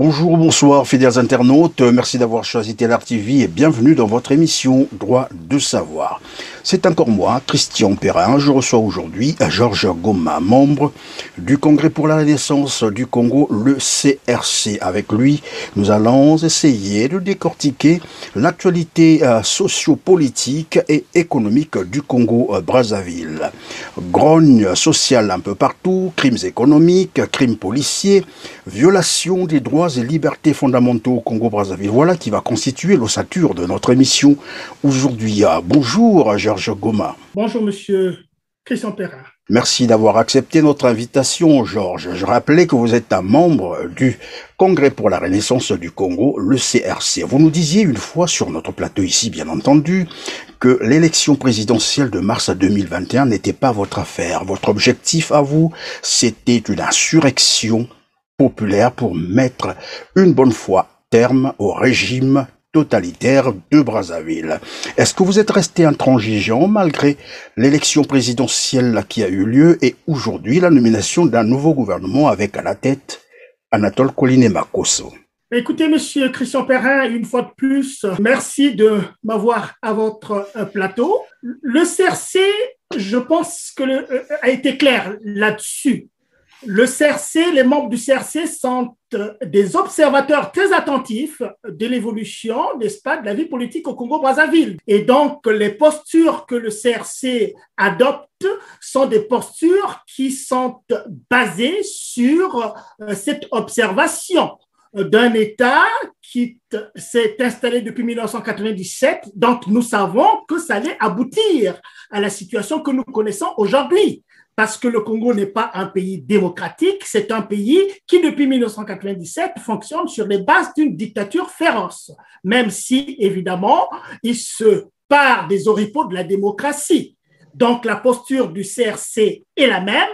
Bonjour, bonsoir, fidèles internautes. Merci d'avoir choisi Télar TV et bienvenue dans votre émission Droit de savoir. C'est encore moi, Christian Perrin. Je reçois aujourd'hui Georges Goma, membre du Congrès pour la Renaissance du Congo, le CRC. Avec lui, nous allons essayer de décortiquer l'actualité sociopolitique et économique du Congo-Brazzaville. Grogne sociale un peu partout, crimes économiques, crimes policiers, violation des droits et libertés fondamentaux au Congo-Brazzaville. Voilà qui va constituer l'ossature de notre émission aujourd'hui. Bonjour Georges Goma. Bonjour monsieur Christian Perrin. Merci d'avoir accepté notre invitation, Georges. Je rappelais que vous êtes un membre du Congrès pour la Renaissance du Congo, le CRC. Vous nous disiez une fois sur notre plateau ici, bien entendu, que l'élection présidentielle de mars 2021 n'était pas votre affaire. Votre objectif à vous, c'était une insurrection populaire pour mettre une bonne fois terme au régime totalitaire de Brazzaville. Est-ce que vous êtes resté intransigeant malgré l'élection présidentielle qui a eu lieu et aujourd'hui la nomination d'un nouveau gouvernement avec à la tête Anatole Koliné-Makosso? Écoutez, monsieur Christian Perrin, une fois de plus, merci de m'avoir à votre plateau. Le CRC, je pense que a été clair là-dessus. Le CRC, les membres du CRC sont des observateurs très attentifs de l'évolution, n'est-ce pas, de la vie politique au Congo-Brazzaville. Et donc, les postures que le CRC adopte sont des postures qui sont basées sur cette observation d'un État qui s'est installé depuis 1997. Donc, nous savons que ça allait aboutir à la situation que nous connaissons aujourd'hui. Parce que le Congo n'est pas un pays démocratique, c'est un pays qui, depuis 1997, fonctionne sur les bases d'une dictature féroce, même si, évidemment, il se part des oripeaux de la démocratie. Donc, la posture du CRC est la même,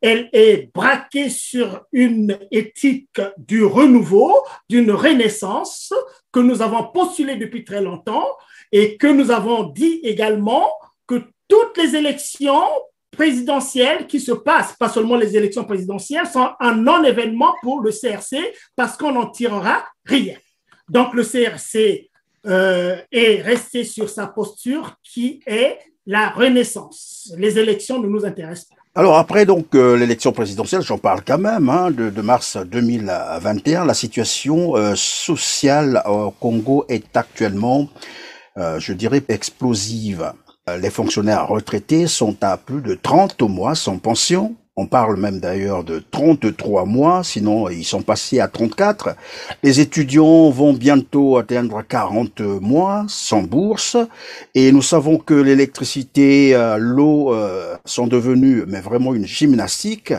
elle est braquée sur une éthique du renouveau, d'une renaissance que nous avons postulée depuis très longtemps et que nous avons dit également que toutes les élections présidentielles qui se passent, pas seulement les élections présidentielles, sont un non-événement pour le CRC parce qu'on n'en tirera rien. Donc le CRC est resté sur sa posture qui est la renaissance. Les élections ne nous intéressent pas. Alors après donc l'élection présidentielle, j'en parle quand même, de mars 2021, la situation sociale au Congo est actuellement, je dirais, explosive. Les fonctionnaires retraités sont à plus de 30 mois sans pension. On parle même d'ailleurs de 33 mois, sinon ils sont passés à 34. Les étudiants vont bientôt atteindre 40 mois sans bourse. Et nous savons que l'électricité, l'eau sont devenus mais vraiment une gymnastique.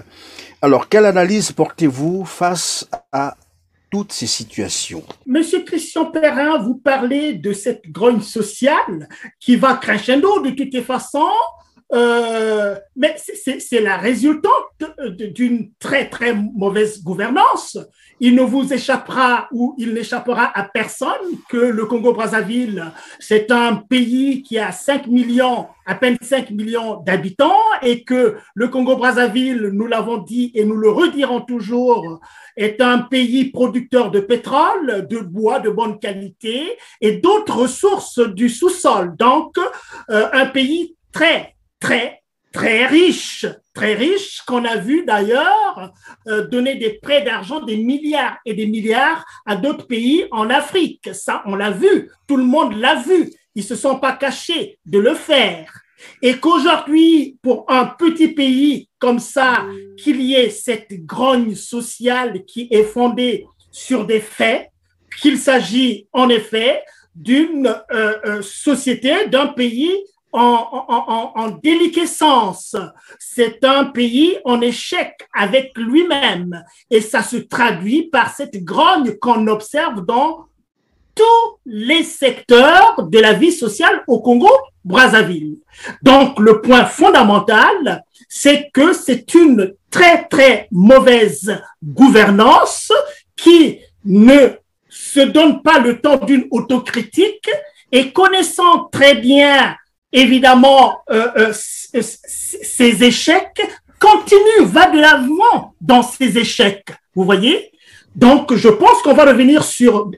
Alors, quelle analyse portez-vous face à toutes ces situations? Monsieur Christian Perrin, vous parlez de cette grogne sociale qui va crescendo de toutes les façons, mais c'est la résultante d'une très très mauvaise gouvernance. Il ne vous échappera ou il n'échappera à personne que le Congo-Brazzaville, c'est un pays qui a 5 millions, à peine 5 millions d'habitants et que le Congo-Brazzaville, nous l'avons dit et nous le redirons toujours, est un pays producteur de pétrole, de bois de bonne qualité et d'autres ressources du sous-sol. Donc, un pays très riche, qu'on a vu d'ailleurs donner des prêts d'argent, des milliards et des milliards à d'autres pays en Afrique. Ça, on l'a vu, tout le monde l'a vu. Ils ne se sont pas cachés de le faire. Et qu'aujourd'hui, pour un petit pays comme ça, qu'il y ait cette grogne sociale qui est fondée sur des faits, qu'il s'agit en effet d'une société, d'un pays en déliquescence. C'est un pays en échec avec lui-même et ça se traduit par cette grogne qu'on observe dans tous les secteurs de la vie sociale au Congo-Brazzaville. Donc, le point fondamental, c'est que c'est une très mauvaise gouvernance qui ne se donne pas le temps d'une autocritique et connaissant très bien évidemment, ces échecs, continue, va de l'avant dans ces échecs. Vous voyez? Donc, je pense qu'on va revenir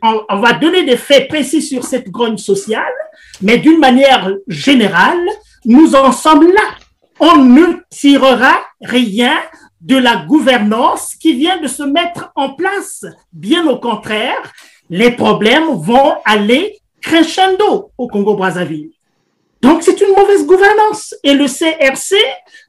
on va donner des faits précis sur cette grogne sociale, mais d'une manière générale, nous en sommes là. On ne tirera rien de la gouvernance qui vient de se mettre en place. Bien au contraire, les problèmes vont aller crescendo au Congo-Brazzaville. Donc, c'est une mauvaise gouvernance et le CRC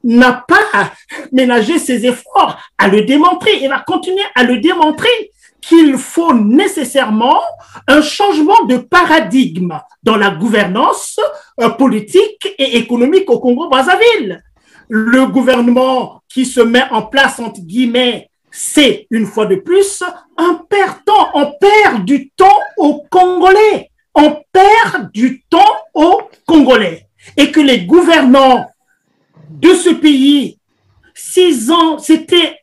n'a pas ménagé ses efforts à le démontrer et va continuer à le démontrer qu'il faut nécessairement un changement de paradigme dans la gouvernance politique et économique au Congo-Brazzaville. Le gouvernement qui se met en place, entre guillemets, c'est, une fois de plus, un perdant. On perd du temps aux Congolais. On perd du temps aux Congolais. Et que les gouvernants de ce pays, 6 ans, c'était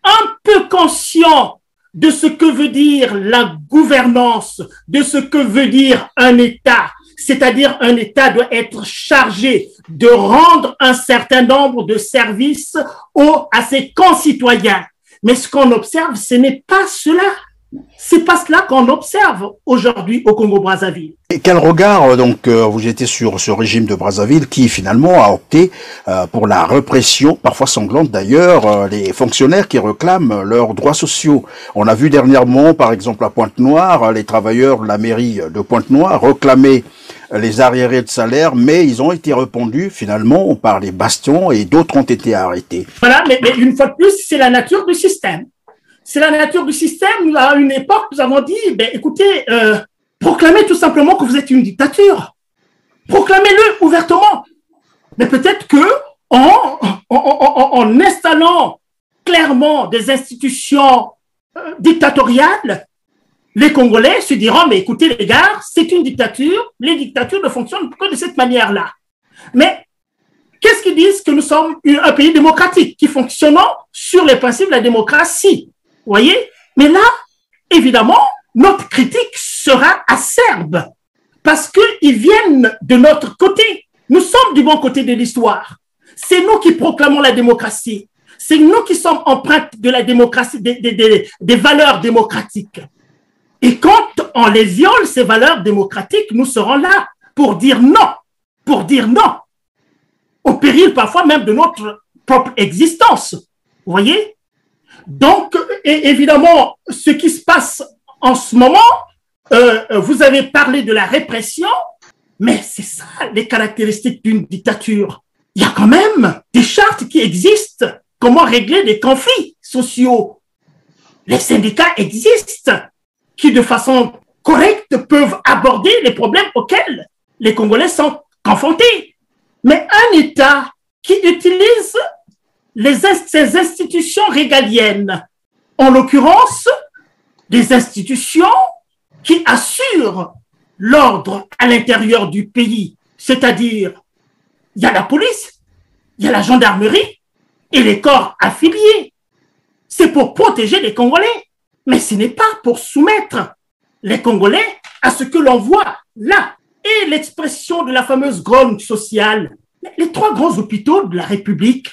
un peu conscient de ce que veut dire la gouvernance, de ce que veut dire un État. C'est-à-dire un État doit être chargé de rendre un certain nombre de services à ses concitoyens. Mais ce qu'on observe, ce n'est pas cela. C'est pas cela qu'on observe aujourd'hui au Congo-Brazzaville. Et quel regard, donc, vous étiez sur ce régime de Brazzaville qui finalement a opté pour la répression, parfois sanglante d'ailleurs, les fonctionnaires qui réclament leurs droits sociaux. On a vu dernièrement, par exemple, à Pointe-Noire, les travailleurs de la mairie de Pointe-Noire réclamaient les arriérés de salaire, mais ils ont été répondus finalement par les bastions et d'autres ont été arrêtés. Voilà, mais une fois de plus, c'est la nature du système. C'est la nature du système. À une époque, nous avons dit, écoutez, proclamez tout simplement que vous êtes une dictature. Proclamez-le ouvertement. Mais peut-être que en installant clairement des institutions dictatoriales, les Congolais se diront, mais écoutez les gars, c'est une dictature, les dictatures ne fonctionnent que de cette manière-là. Mais qu'est-ce qu'ils disent? Que nous sommes un pays démocratique qui fonctionne sur les principes de la démocratie. Vous voyez? Mais là, évidemment, notre critique sera acerbe parce qu'ils viennent de notre côté. Nous sommes du bon côté de l'histoire. C'est nous qui proclamons la démocratie. C'est nous qui sommes empreintes de la démocratie, des valeurs démocratiques. Et quand on les viole, ces valeurs démocratiques, nous serons là pour dire non, au péril parfois même de notre propre existence. Vous voyez? Donc, évidemment, ce qui se passe en ce moment, vous avez parlé de la répression, mais c'est ça les caractéristiques d'une dictature. Il y a quand même des chartes qui existent. Comment régler des conflits sociaux? Les syndicats existent qui, de façon correcte, peuvent aborder les problèmes auxquels les Congolais sont confrontés. Mais un État qui utilise ces institutions régaliennes, en l'occurrence, des institutions qui assurent l'ordre à l'intérieur du pays, c'est-à-dire il y a la police, il y a la gendarmerie et les corps affiliés. C'est pour protéger les Congolais, mais ce n'est pas pour soumettre les Congolais à ce que l'on voit là. Et l'expression de la fameuse grogne sociale, les 3 grands hôpitaux de la République,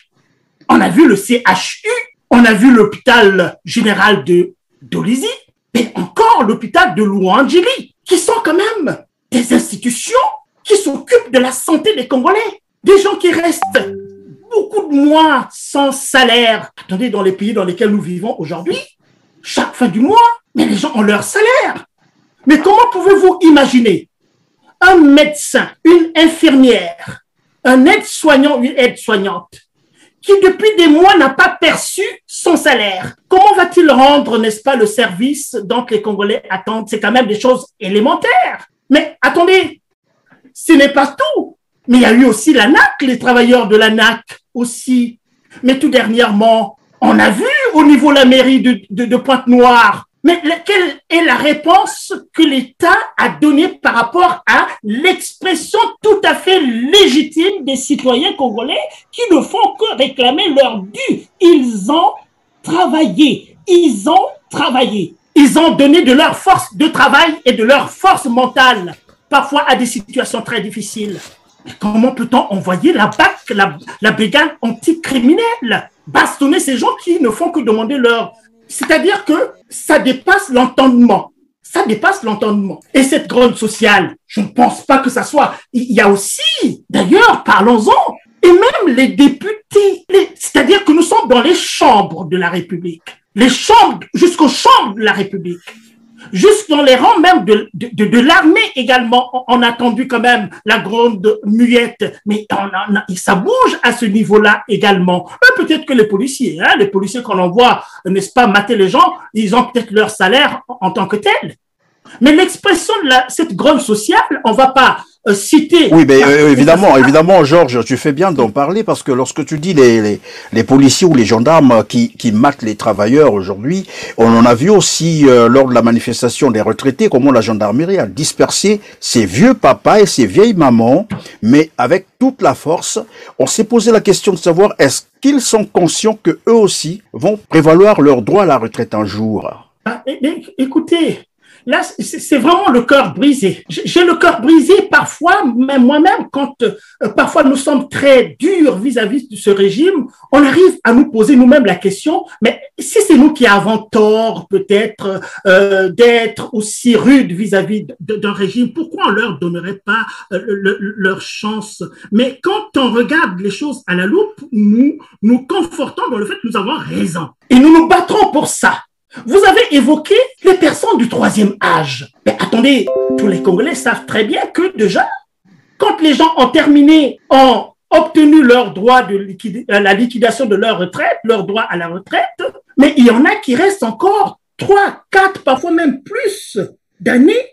on a vu le CHU, on a vu l'hôpital général de Dolisie, mais encore l'hôpital de Louandjili, qui sont quand même des institutions qui s'occupent de la santé des Congolais. Des gens qui restent beaucoup de mois sans salaire. Attendez, dans les pays dans lesquels nous vivons aujourd'hui, chaque fin du mois, mais les gens ont leur salaire. Mais comment pouvez-vous imaginer un médecin, une infirmière, un aide-soignant, une aide-soignante, qui depuis des mois n'a pas perçu son salaire? Comment va-t-il rendre, n'est-ce pas, le service dont les Congolais attendent? C'est quand même des choses élémentaires. Mais attendez, ce n'est pas tout. Mais il y a eu aussi l'ANAC, les travailleurs de l'ANAC aussi. Mais tout dernièrement, on a vu au niveau de la mairie de Pointe-Noire. Mais quelle est la réponse que l'État a donnée par rapport à l'expression tout à fait légitime des citoyens congolais qui ne font que réclamer leur dû? Ils ont travaillé. Ils ont travaillé. Ils ont donné de leur force de travail et de leur force mentale, parfois à des situations très difficiles. Mais comment peut-on envoyer la BAC, la brigade anticriminelle, bastonner ces gens qui ne font que demander leur C'est-à-dire que ça dépasse l'entendement. Ça dépasse l'entendement. Et cette grogne sociale, je ne pense pas que ça soit... Il y a aussi, d'ailleurs, parlons-en, et même les députés. C'est-à-dire que nous sommes dans les chambres de la République. Les chambres, jusqu'aux chambres de la République. Jusque dans les rangs même de l'armée également, on a entendu quand même la grande muette, mais ça bouge à ce niveau-là également. Peut-être que les policiers qu'on envoie, n'est-ce pas, mater les gens, ils ont peut-être leur salaire en tant que tel. Mais l'expression de cette grogne sociale, on ne va pas citer... Oui, mais évidemment, Georges, tu fais bien d'en parler parce que lorsque tu dis les policiers ou les gendarmes qui matent les travailleurs aujourd'hui, on en a vu aussi lors de la manifestation des retraités, comment la gendarmerie a dispersé ces vieux papas et ces vieilles mamans, mais avec toute la force. On s'est posé la question de savoir est-ce qu'ils sont conscients que eux aussi vont prévaloir leur droit à la retraite un jour. Écoutez... Là, c'est vraiment le cœur brisé. J'ai le cœur brisé parfois, même moi-même, quand parfois nous sommes très durs vis-à-vis de ce régime, on arrive à nous poser nous-mêmes la question, mais si c'est nous qui avons tort peut-être d'être aussi rudes vis-à-vis d'un régime, pourquoi on leur donnerait pas leur chance? Mais quand on regarde les choses à la loupe, nous confortons dans le fait que nous avons raison. Et nous nous battrons pour ça. Vous avez évoqué les personnes du troisième âge. Mais attendez, tous les Congolais savent très bien que déjà, quand les gens ont obtenu leur droit la liquidation de leur retraite, leur droit à la retraite, mais il y en a qui restent encore 3, 4, parfois même plus d'années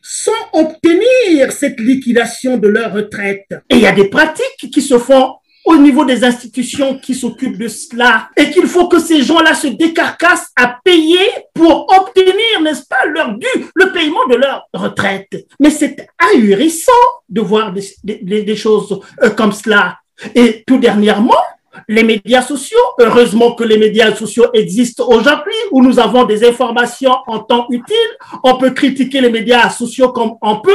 sans obtenir cette liquidation de leur retraite. Et il y a des pratiques qui se font au niveau des institutions qui s'occupent de cela et qu'il faut que ces gens-là se décarcassent à payer pour obtenir, n'est-ce pas, leur dû, le paiement de leur retraite. Mais c'est ahurissant de voir des choses comme cela. Et tout dernièrement, les médias sociaux, heureusement que les médias sociaux existent aujourd'hui où nous avons des informations en temps utile. On peut critiquer les médias sociaux comme on peut,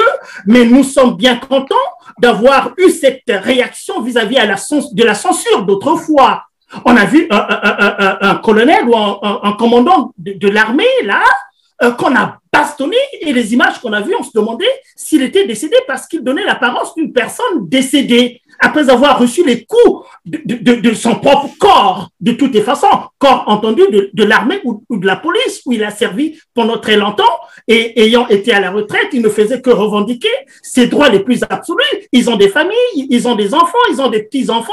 mais nous sommes bien contents d'avoir eu cette réaction vis-à-vis de la censure d'autrefois. On a vu un colonel ou un commandant de l'armée, là, qu'on a bastonné, et les images qu'on a vues, on se demandait s'il était décédé parce qu'il donnait l'apparence d'une personne décédée après avoir reçu les coups de son propre corps, de toutes les façons, corps entendu de l'armée ou de la police, où il a servi pendant très longtemps, et ayant été à la retraite, il ne faisait que revendiquer ses droits les plus absolus. Ils ont des familles, ils ont des enfants, ils ont des petits-enfants.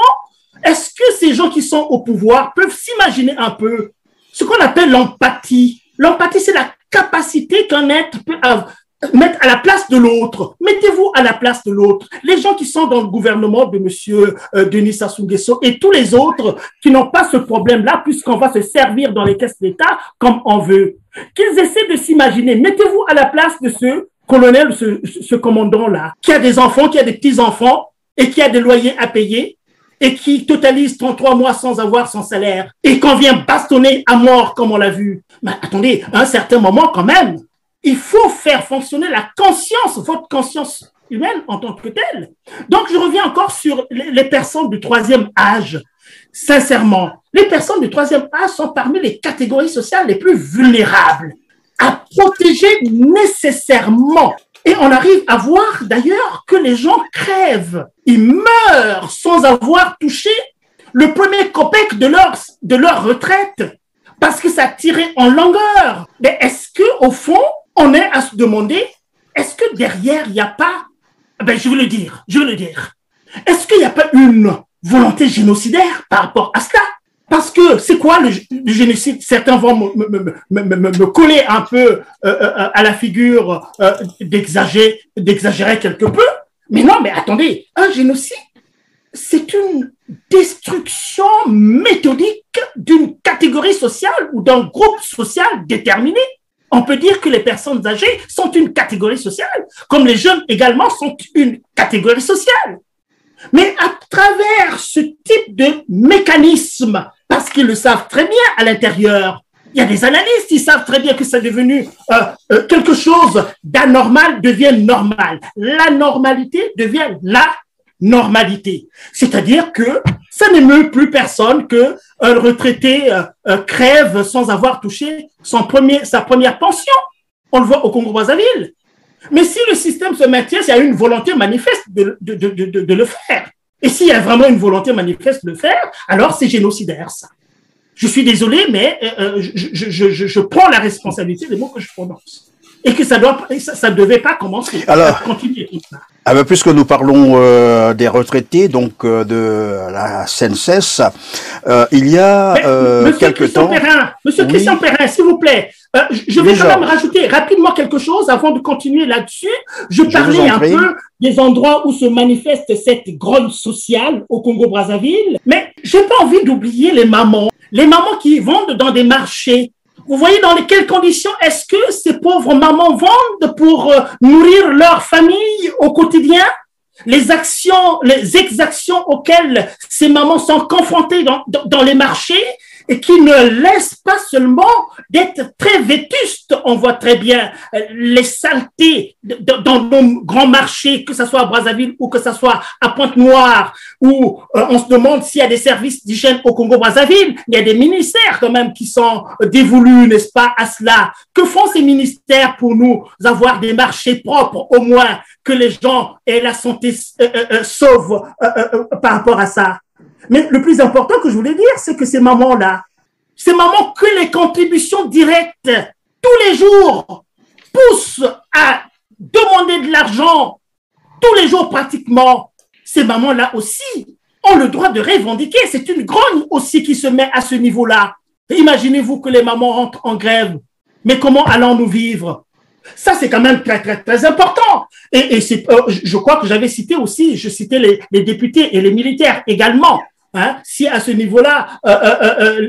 Est-ce que ces gens qui sont au pouvoir peuvent s'imaginer un peu ce qu'on appelle l'empathie? L'empathie, c'est la capacité qu'un être peut mettre à la place de l'autre. Mettez-vous à la place de l'autre. Les gens qui sont dans le gouvernement de monsieur Denis Sassou Nguesso et tous les autres qui n'ont pas ce problème-là, puisqu'on va se servir dans les caisses d'État comme on veut, qu'ils essaient de s'imaginer. Mettez-vous à la place de ce colonel, ce commandant-là, qui a des enfants, qui a des petits-enfants et qui a des loyers à payer et qui totalise 33 mois sans avoir son salaire et qu'on vient bastonner à mort comme on l'a vu. Mais attendez, à un certain moment quand même, il faut faire fonctionner la conscience, votre conscience humaine en tant que telle. Donc, je reviens encore sur les personnes du troisième âge. Sincèrement, les personnes du troisième âge sont parmi les catégories sociales les plus vulnérables à protéger nécessairement. Et on arrive à voir d'ailleurs que les gens crèvent, ils meurent sans avoir touché le premier copec de leur retraite parce que ça tirait en longueur. Mais est-ce qu'au fond, on est à se demander, est-ce que derrière, il n'y a pas, je veux le dire, est-ce qu'il n'y a pas une volonté génocidaire par rapport à cela? Parce que c'est quoi le génocide? Certains vont me coller un peu à la figure d'exagérer quelque peu. Mais non, mais attendez, un génocide, c'est une destruction méthodique d'une catégorie sociale ou d'un groupe social déterminé. On peut dire que les personnes âgées sont une catégorie sociale, comme les jeunes également sont une catégorie sociale. Mais à travers ce type de mécanisme, parce qu'ils le savent très bien à l'intérieur, il y a des analystes qui savent très bien que c'est devenu quelque chose d'anormal devient normal. La normalité devient la normalité. C'est-à-dire que Ça n'émeut plus personne qu'un retraité crève sans avoir touché sa première pension. On le voit au Congo-Brazzaville. Mais si le système se maintient, il y a une volonté manifeste de le faire. Et s'il y a vraiment une volonté manifeste de le faire, alors c'est génocidaire, ça. Je suis désolé, mais je prends la responsabilité des mots que je prononce. Et que ça devait pas commencer. Alors, continuer. Puisque nous parlons des retraités, donc de la CNSS, il y a quelque temps... Monsieur Christian Perrin, s'il vous plaît, je vais quand même rajouter rapidement quelque chose avant de continuer là-dessus. Je parlais un peu des endroits où se manifeste cette grogne sociale au Congo-Brazzaville, mais j'ai pas envie d'oublier les mamans qui vendent dans des marchés. Vous voyez dans quelles conditions est-ce que ces pauvres mamans vendent pour nourrir leur famille au quotidien? Les exactions auxquelles ces mamans sont confrontées dans les marchés et qui ne laissent pas seulement d'être très vétustes. On voit très bien les saletés dans nos grands marchés, que ce soit à Brazzaville ou que ce soit à Pointe-Noire, où on se demande s'il y a des services d'hygiène au Congo-Brazzaville. Il y a des ministères quand même qui sont dévolus, n'est-ce pas, à cela. Que font ces ministères pour nous avoir des marchés propres, au moins que les gens aient la santé sauve par rapport à ça? Mais le plus important que je voulais dire, c'est que ces mamans-là, que les contributions directes tous les jours poussent à demander de l'argent, tous les jours pratiquement, ces mamans-là aussi ont le droit de revendiquer. C'est une grogne aussi qui se met à ce niveau-là. Imaginez-vous que les mamans rentrent en grève. Mais comment allons-nous vivre? Ça, c'est quand même très, très, très important. Et je crois que j'avais cité aussi, je citais les députés et les militaires également. Hein, si à ce niveau-là,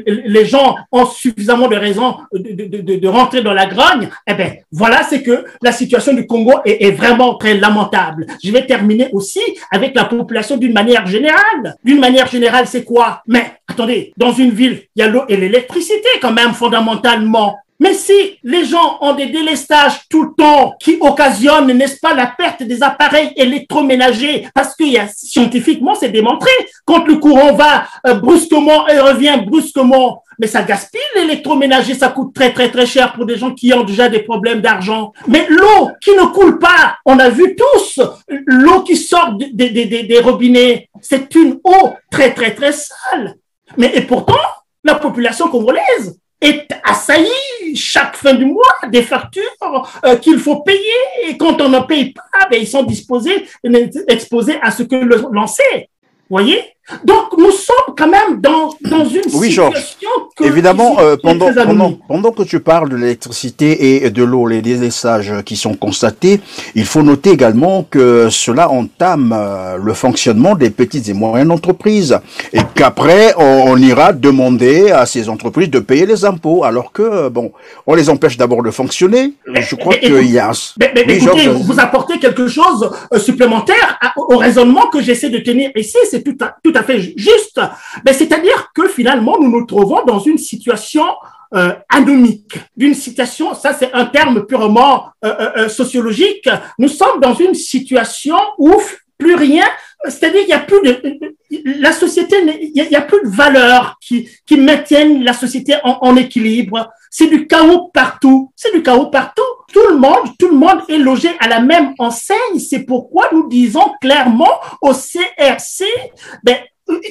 les gens ont suffisamment de raisons de rentrer dans la grogne, eh bien, voilà, c'est que la situation du Congo est vraiment très lamentable. Je vais terminer aussi avec la population d'une manière générale. D'une manière générale, c'est quoi? Mais attendez, dans une ville, il y a l'eau et l'électricité quand même fondamentalement. Mais si les gens ont des délestages tout le temps qui occasionnent, n'est-ce pas, la perte des appareils électroménagers, parce que scientifiquement, c'est démontré, quand le courant va brusquement et revient brusquement, mais ça gaspille l'électroménager, ça coûte très, très, très cher pour des gens qui ont déjà des problèmes d'argent. Mais l'eau qui ne coule pas, on a vu tous, l'eau qui sort des robinets, c'est une eau très, très, très sale. Et pourtant, la population congolaise est assaillie chaque fin du mois des factures qu'il faut payer, et quand on ne paye pas, ils sont exposés à ce que l'on sait. Vous voyez? Donc, nous sommes quand même dans une situation évidemment, pendant que tu parles de l'électricité et de l'eau, les délestages qui sont constatés, il faut noter également que cela entame le fonctionnement des petites et moyennes entreprises, et qu'après, on ira demander à ces entreprises de payer les impôts, alors que, on les empêche d'abord de fonctionner. Je crois qu'il y a... écoutez, vous apportez quelque chose supplémentaire au raisonnement que j'essaie de tenir ici, c'est tout à fait juste. Mais c'est-à-dire que finalement, nous nous trouvons dans une situation anomique, d'une situation, ça c'est un terme purement sociologique, nous sommes dans une situation où plus rien, c'est-à-dire il n'y a plus la société, il n'y a plus de valeurs qui maintiennent la société en équilibre. C'est du chaos partout. Tout le monde est logé à la même enseigne. C'est pourquoi nous disons clairement au CRC,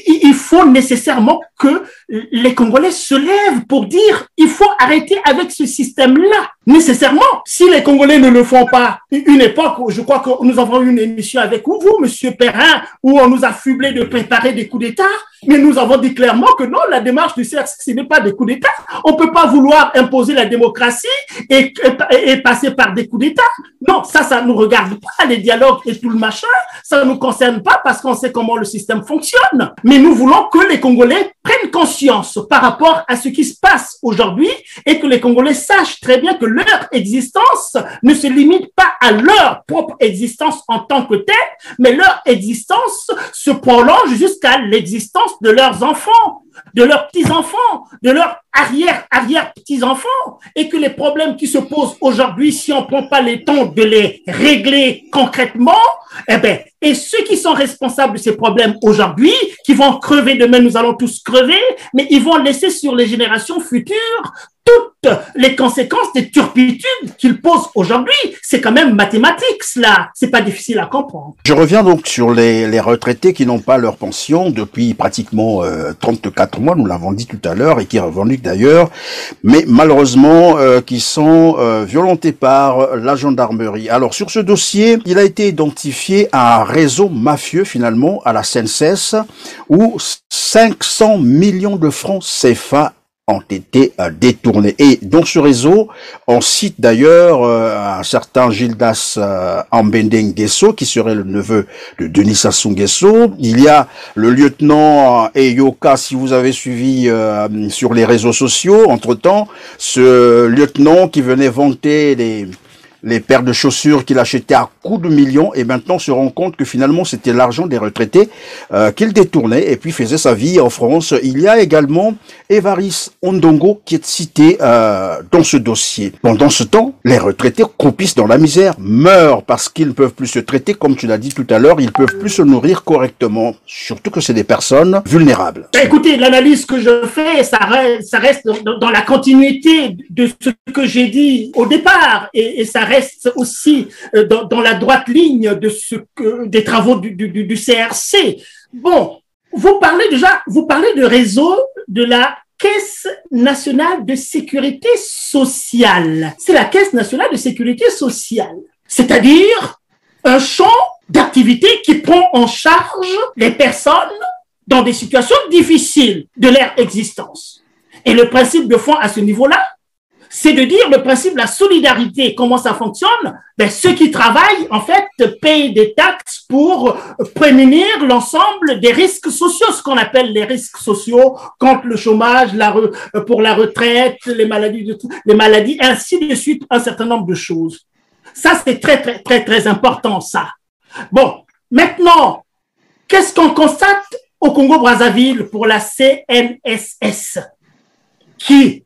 il faut nécessairement que les Congolais se lèvent pour dire il faut arrêter avec ce système-là. Nécessairement, si les Congolais ne le font pas, une époque, je crois que nous avons eu une émission avec vous, Monsieur Perrin, où on nous a fublé de préparer des coups d'État, mais nous avons dit clairement que non, la démarche du CRC, ce n'est pas des coups d'État. On ne peut pas vouloir imposer la démocratie et passer par des coups d'État. Non, ça ne nous regarde pas, les dialogues et tout le machin, ça ne nous concerne pas parce qu'on sait comment le système fonctionne. Mais nous voulons que les Congolais prennent conscience par rapport à ce qui se passe aujourd'hui et que les Congolais sachent très bien que leur existence ne se limite pas à leur propre existence en tant que telle, mais leur existence se prolonge jusqu'à l'existence de leurs enfants. de leurs petits-enfants, de leurs arrière-petits-enfants, et que les problèmes qui se posent aujourd'hui, si on ne prend pas le temps de les régler concrètement, eh bien, et ceux qui sont responsables de ces problèmes aujourd'hui, qui vont crever demain, nous allons tous crever, mais ils vont laisser sur les générations futures toutes les conséquences des turpitudes qu'ils posent aujourd'hui. C'est quand même mathématique, cela. C'est pas difficile à comprendre. Je reviens donc sur les retraités qui n'ont pas leur pension depuis pratiquement 34 mois, nous l'avons dit tout à l'heure, et qui revendiquent d'ailleurs, mais malheureusement qui sont violentés par la gendarmerie. Alors sur ce dossier, il a été identifié un réseau mafieux finalement à la CNCES où 500 millions de francs CFA ont été détournés. Et dans ce réseau, on cite d'ailleurs un certain Gildas Ambende Nguesso, qui serait le neveu de Denis Sassou Nguesso. Il y a le lieutenant Eyoka, si vous avez suivi sur les réseaux sociaux, entre-temps, ce lieutenant qui venait vanter les paires de chaussures qu'il achetait à coups de millions, et maintenant se rend compte que finalement c'était l'argent des retraités qu'il détournait et puis faisait sa vie en France. Il y a également Évariste Ondongo qui est cité dans ce dossier. Pendant ce temps, les retraités croupissent dans la misère, meurent parce qu'ils ne peuvent plus se traiter, comme tu l'as dit tout à l'heure, ils ne peuvent plus se nourrir correctement, surtout que c'est des personnes vulnérables. Écoutez, l'analyse que je fais, ça reste dans la continuité de ce que j'ai dit au départ, et ça reste aussi dans la droite ligne de des travaux du CRC. Bon, vous parlez de réseau de la Caisse nationale de sécurité sociale. C'est la Caisse nationale de sécurité sociale, c'est-à-dire un champ d'activité qui prend en charge les personnes dans des situations difficiles de leur existence. Et le principe de fond à ce niveau-là, c'est de dire le principe de la solidarité. Comment ça fonctionne? Ben, ceux qui travaillent, en fait, payent des taxes pour prémunir l'ensemble des risques sociaux, ce qu'on appelle les risques sociaux, contre le chômage, pour la retraite, les maladies, ainsi de suite, un certain nombre de choses. Ça, c'est très, très, très, très important, ça. Bon, maintenant, qu'est-ce qu'on constate au Congo-Brazzaville pour la CNSS, qui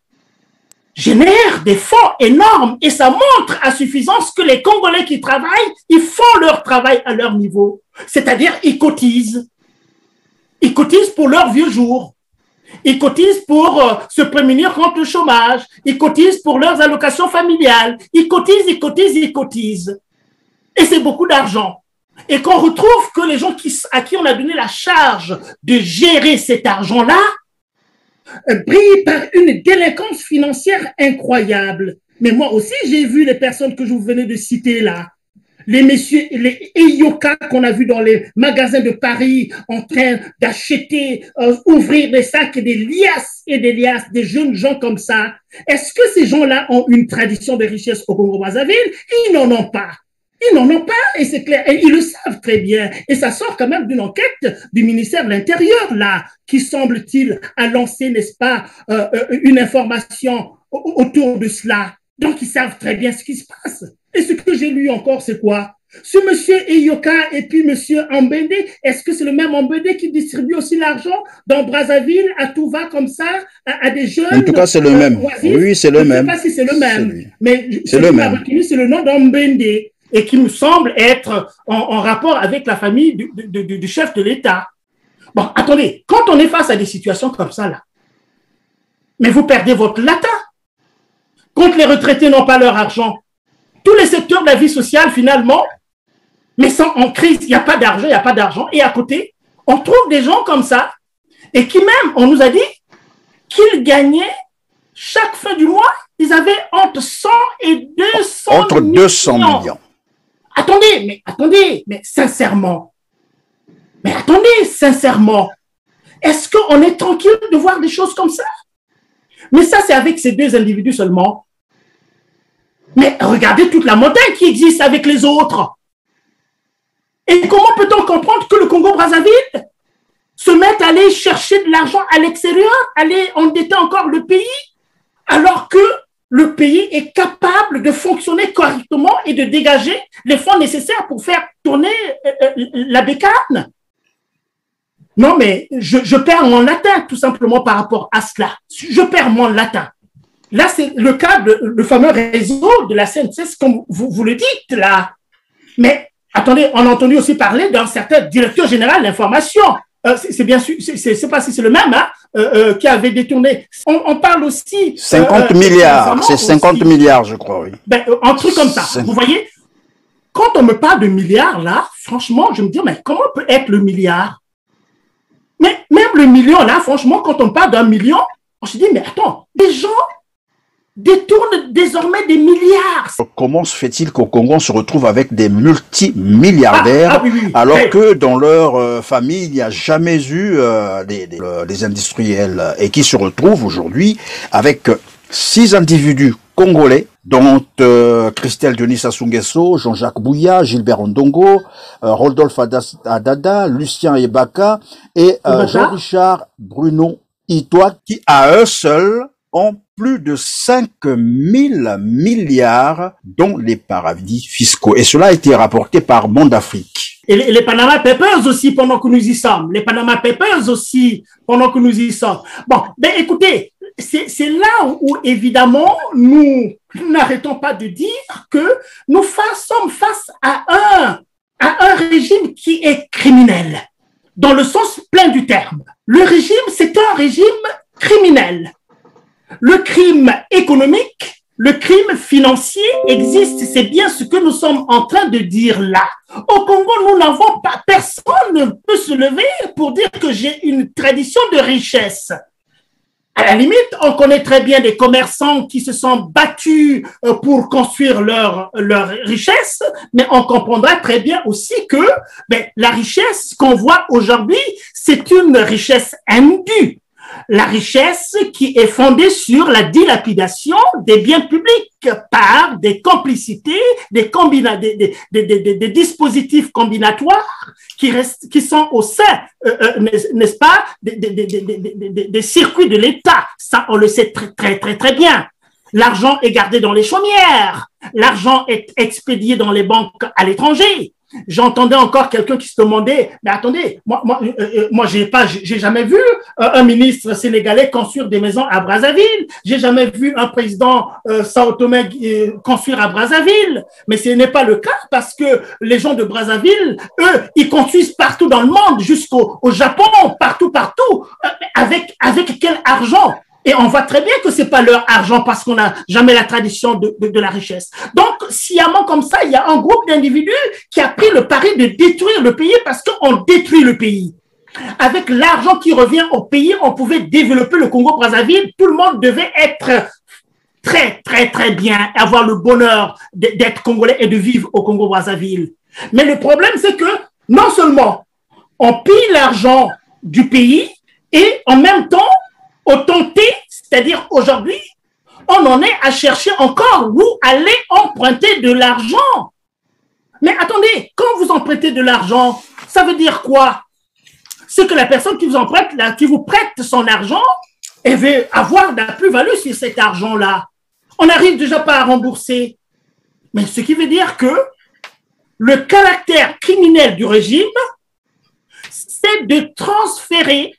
génère des fonds énormes, et ça montre à suffisance que les Congolais qui travaillent, ils font leur travail à leur niveau. C'est-à-dire, ils cotisent. Ils cotisent pour leurs vieux jours. Ils cotisent pour se prémunir contre le chômage. Ils cotisent pour leurs allocations familiales. Ils cotisent. Et c'est beaucoup d'argent. Et qu'on retrouve que les gens à qui on a donné la charge de gérer cet argent-là brillent par une délinquance financière incroyable. Mais moi aussi, j'ai vu les personnes que je vous venais de citer là. Les messieurs, les Eyoka qu'on a vus dans les magasins de Paris en train d'acheter, ouvrir des sacs et des liasses, des jeunes gens comme ça. Est-ce que ces gens-là ont une tradition de richesse au Congo-Brazzaville? Ils n'en ont pas. Ils n'en ont pas, et c'est clair, et ils le savent très bien. Et ça sort quand même d'une enquête du ministère de l'Intérieur, là, qui semble-t-il a lancé, n'est-ce pas, une information autour de cela. Donc, ils savent très bien ce qui se passe. Et ce que j'ai lu encore, c'est quoi? Ce monsieur Eyoka et puis monsieur Ambende, est-ce que c'est le même Ambende qui distribue aussi l'argent dans Brazzaville, à tout va comme ça, à des jeunes? En tout cas, c'est le même. Oui, c'est le même. Je ne sais pas si c'est le même, mais c'est le même. C'est le nom d'Ambende, et qui me semble être en rapport avec la famille du chef de l'État. Bon, attendez, quand on est face à des situations comme ça, là, mais vous perdez votre latin. Quand les retraités n'ont pas leur argent, tous les secteurs de la vie sociale, finalement, mais sont en crise, il n'y a pas d'argent, et à côté, on trouve des gens comme ça, et qui même, on nous a dit qu'ils gagnaient chaque fin du mois, ils avaient entre 100 et 200 entre 200 millions. Attendez, mais sincèrement, est-ce qu'on est tranquille de voir des choses comme ça? Mais ça, c'est avec ces deux individus seulement. Mais regardez toute la montagne qui existe avec les autres. Et comment peut-on comprendre que le Congo-Brazzaville se mette à aller chercher de l'argent à l'extérieur, aller endetter encore le pays, alors que le pays est capable de fonctionner correctement et de dégager les fonds nécessaires pour faire tourner la bécane? Non, mais je perds mon latin tout simplement par rapport à cela. Je perds mon latin. Là, c'est le cas le fameux réseau de la CNCS, comme vous le dites là. Mais attendez, on a entendu aussi parler d'un certain directeur général de l'information. C'est bien sûr, c'est pas si c'est le même, hein, qui avait détourné. On parle aussi. 50 milliards, c'est 50 aussi, milliards, je crois, oui. Ben, un truc comme ça. Vous voyez, quand on me parle de milliards, là, franchement, je me dis, mais comment peut être le milliard? Mais même le million, là, franchement, quand on parle d'un million, on se dit, mais attends, les gens détournent désormais des milliards. Comment se fait-il qu'au Congo, on se retrouve avec des multimilliardaires oui. Alors que dans leur famille, il n'y a jamais eu des industriels et qui se retrouvent aujourd'hui avec 6 individus congolais, dont Christelle Denis Sassou Nguesso, Jean-Jacques Bouya, Gilbert Ondongo, Rodolphe Adada, Lucien Ebaka et Jean-Richard Bruno Itoa, qui à eux seuls ont plus de 5 000 milliards dans les paradis fiscaux. Et cela a été rapporté par Monde Afrique. Et les Panama Papers aussi, pendant que nous y sommes. Les Panama Papers aussi, pendant que nous y sommes. Bon, ben écoutez, c'est là où évidemment, nous n'arrêtons pas de dire que nous sommes face à un régime qui est criminel, dans le sens plein du terme. Le régime, c'est un régime criminel. Le crime économique, le crime financier existe, c'est bien ce que nous sommes en train de dire là. Au Congo, nous n'avons pas, personne ne peut se lever pour dire que j'ai une tradition de richesse. À la limite, on connaît très bien des commerçants qui se sont battus pour construire leur richesse, mais on comprendra très bien aussi que la richesse qu'on voit aujourd'hui, c'est une richesse indue. La richesse qui est fondée sur la dilapidation des biens publics par des complicités, des dispositifs combinatoires qui sont au sein, n'est-ce pas, des circuits de l'État. Ça, on le sait très bien. L'argent est gardé dans les chaumières. L'argent est expédié dans les banques à l'étranger. J'entendais encore quelqu'un qui se demandait, mais attendez, moi j'ai jamais vu un ministre sénégalais construire des maisons à Brazzaville. J'ai jamais vu un président Sao Tomé construire à Brazzaville. Mais ce n'est pas le cas parce que les gens de Brazzaville, eux, ils construisent partout dans le monde, jusqu'au Japon, partout. Avec quel argent? Et on voit très bien que c'est pas leur argent parce qu'on n'a jamais la tradition de la richesse. Donc, sciemment comme ça, il y a un groupe d'individus qui a pris le pari de détruire le pays parce qu'on détruit le pays. Avec l'argent qui revient au pays, on pouvait développer le Congo-Brazzaville. Tout le monde devait être très bien, avoir le bonheur d'être congolais et de vivre au Congo-Brazzaville. Mais le problème, c'est que non seulement on pille l'argent du pays et en même temps, au tenté, c'est-à-dire aujourd'hui, on en est à chercher encore où aller emprunter de l'argent. Mais attendez, quand vous empruntez de l'argent, ça veut dire quoi? C'est que la personne qui vous emprunte, qui vous prête son argent, elle veut avoir de la plus-value sur cet argent-là. On n'arrive déjà pas à rembourser. Mais ce qui veut dire que le caractère criminel du régime, c'est de transférer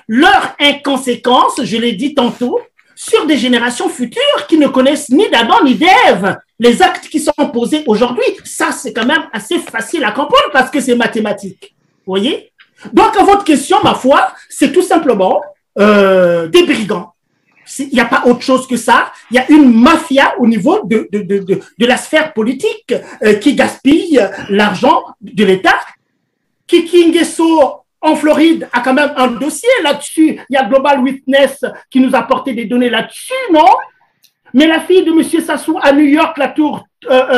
leur inconséquence, je l'ai dit tantôt, sur des générations futures qui ne connaissent ni d'Adam ni d'Ève. Les actes qui sont posés aujourd'hui, ça c'est quand même assez facile à comprendre parce que c'est mathématique. Vous voyez? Donc à votre question, ma foi, c'est tout simplement des brigands. Il n'y a pas autre chose que ça. Il y a une mafia au niveau de la sphère politique qui gaspille l'argent de l'État. Kiki Nguesso en Floride a quand même un dossier là-dessus. Il y a Global Witness qui nous a apporté des données là-dessus, non? Mais la fille de M. Sassou à New York, la tour 30,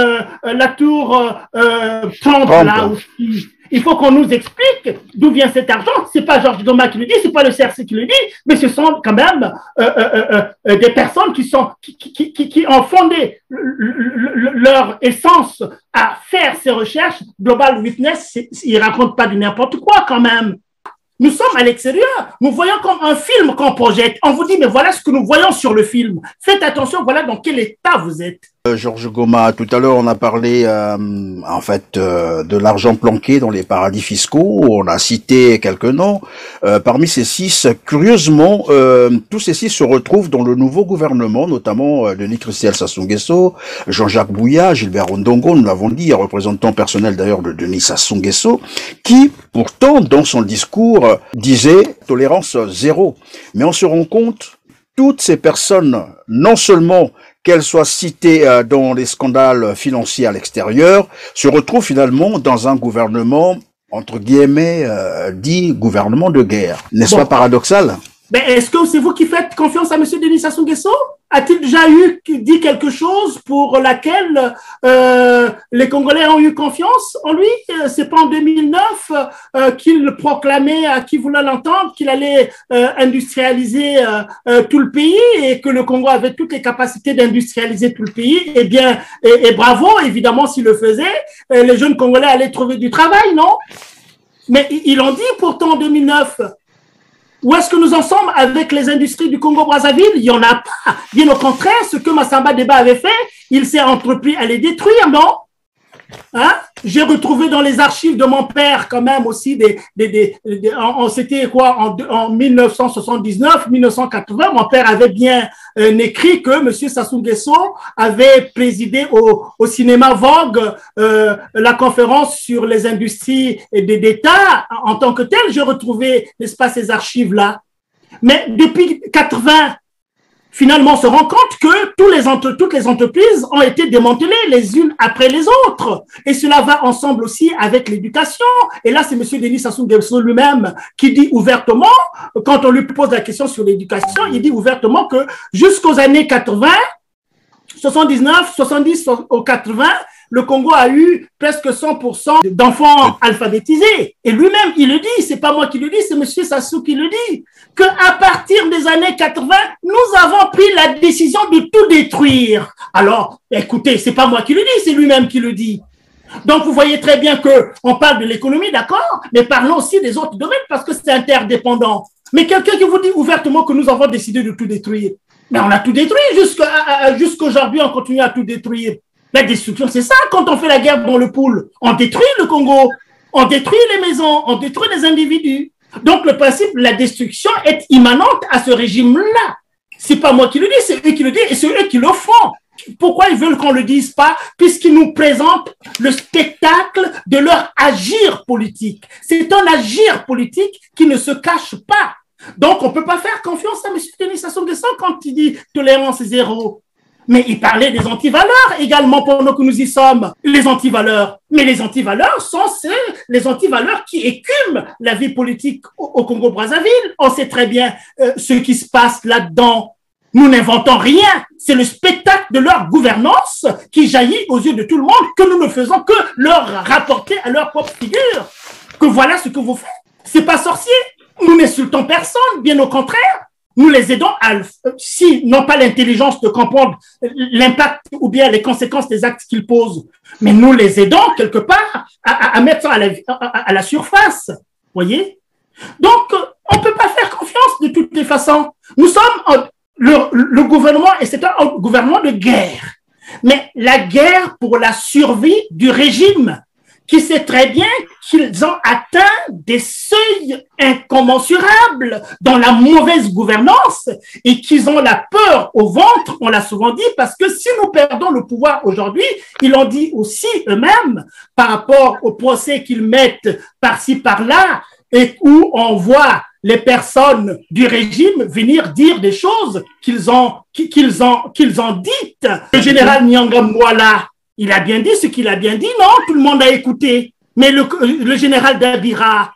là aussi, il faut qu'on nous explique d'où vient cet argent. C'est pas Georges Goma qui le dit, c'est pas le CRC qui le dit, mais ce sont quand même des personnes qui ont fondé leur essence à faire ces recherches. Global Witness, ils racontent pas du n'importe quoi quand même. Nous sommes à l'extérieur, nous voyons comme un film qu'on projette. On vous dit, mais voilà ce que nous voyons sur le film. Faites attention, voilà dans quel état vous êtes. Georges Goma, tout à l'heure on a parlé de l'argent planqué dans les paradis fiscaux, on a cité quelques noms. Parmi ces 6, curieusement, tous ces 6 se retrouvent dans le nouveau gouvernement, notamment Denis Christiel Sassou Nguesso, Jean-Jacques Bouya, Gilbert Ondongo, nous l'avons dit, représentant personnel d'ailleurs de Denis Sassou Nguesso, qui pourtant dans son discours disait tolérance zéro. Mais on se rend compte, toutes ces personnes, non seulement qu'elles soient citées dans les scandales financiers à l'extérieur, se retrouvent finalement dans un gouvernement, entre guillemets, dit gouvernement de guerre. N'est-ce pas paradoxal? Ben, est-ce que c'est vous qui faites confiance à M. Denis Sassou Nguesso? A-t-il déjà dit quelque chose pour laquelle les Congolais ont eu confiance en lui? C'est pas en 2009 qu'il proclamait à qui voulait l'entendre qu'il allait industrialiser tout le pays et que le Congo avait toutes les capacités d'industrialiser tout le pays. Eh bien, et bravo, évidemment, s'il le faisait, les jeunes Congolais allaient trouver du travail, non? Mais ils l'ont dit pourtant en 2009. Où est-ce que nous en sommes avec les industries du Congo-Brazzaville? Il n'y en a pas. Bien au contraire, ce que Massamba Deba avait fait, il s'est entrepris à les détruire, non? Hein? J'ai retrouvé dans les archives de mon père quand même aussi c'était quoi en 1979, 1980, mon père avait bien écrit que M. Sassou Nguesso avait présidé au cinéma Vogue la conférence sur les industries d'État en tant que tel. J'ai retrouvé, n'est-ce pas, ces archives-là. Mais depuis 80, finalement, on se rend compte que toutes les entreprises ont été démantelées les unes après les autres. Et cela va ensemble aussi avec l'éducation. Et là, c'est M. Denis Sassou Nguesso lui-même qui dit ouvertement, quand on lui pose la question sur l'éducation, il dit ouvertement que jusqu'aux années 80, 79, 70 aux 80, le Congo a eu presque 100% d'enfants alphabétisés. Et lui-même, il le dit, c'est pas moi qui le dis, c'est M. Sassou qui le dit, qu'à partir des années 80, nous avons pris la décision de tout détruire. Alors, écoutez, c'est pas moi qui le dis, c'est lui-même qui le dit. Donc, vous voyez très bien qu'on parle de l'économie, d'accord, mais parlons aussi des autres domaines parce que c'est interdépendant. Mais quelqu'un qui vous dit ouvertement que nous avons décidé de tout détruire, mais on a tout détruit jusqu'aujourd'hui, on continue à tout détruire. La destruction, c'est ça, quand on fait la guerre dans le pool, on détruit le Congo, on détruit les maisons, on détruit les individus. Donc, le principe de la destruction est immanente à ce régime-là. C'est pas moi qui le dis, c'est eux qui le disent et c'est eux qui le font. Pourquoi ils veulent qu'on le dise pas? Puisqu'ils nous présentent le spectacle de leur agir politique. C'est un agir politique qui ne se cache pas. Donc, on peut pas faire confiance à M. Denis Sassou Nguesso quand il dit tolérance zéro. Mais il parlait des antivaleurs également pendant que nous y sommes. Les antivaleurs. Mais les antivaleurs sont les antivaleurs qui écument la vie politique au Congo-Brazzaville. On sait très bien ce qui se passe là-dedans. Nous n'inventons rien. C'est le spectacle de leur gouvernance qui jaillit aux yeux de tout le monde que nous ne faisons que leur rapporter à leur propre figure. Que voilà ce que vous faites. C'est pas sorcier. Nous n'insultons personne, bien au contraire. Nous les aidons s'ils n'ont pas l'intelligence de comprendre l'impact ou bien les conséquences des actes qu'ils posent, mais nous les aidons quelque part à mettre ça à la surface. Voyez? Donc, on ne peut pas faire confiance de toutes les façons. Nous sommes le gouvernement, et c'est un gouvernement de guerre, mais la guerre pour la survie du régime, qui sait très bien qu'ils ont atteint des seuils incommensurables dans la mauvaise gouvernance et qu'ils ont la peur au ventre, on l'a souvent dit, parce que si nous perdons le pouvoir aujourd'hui, ils l'ont dit aussi eux-mêmes par rapport au procès qu'ils mettent par-ci, par-là, et où on voit les personnes du régime venir dire des choses qu'ils ont dites. Le général Nyanga Mwala, il a bien dit ce qu'il a bien dit, non? Tout le monde a écouté. Mais le général Dabira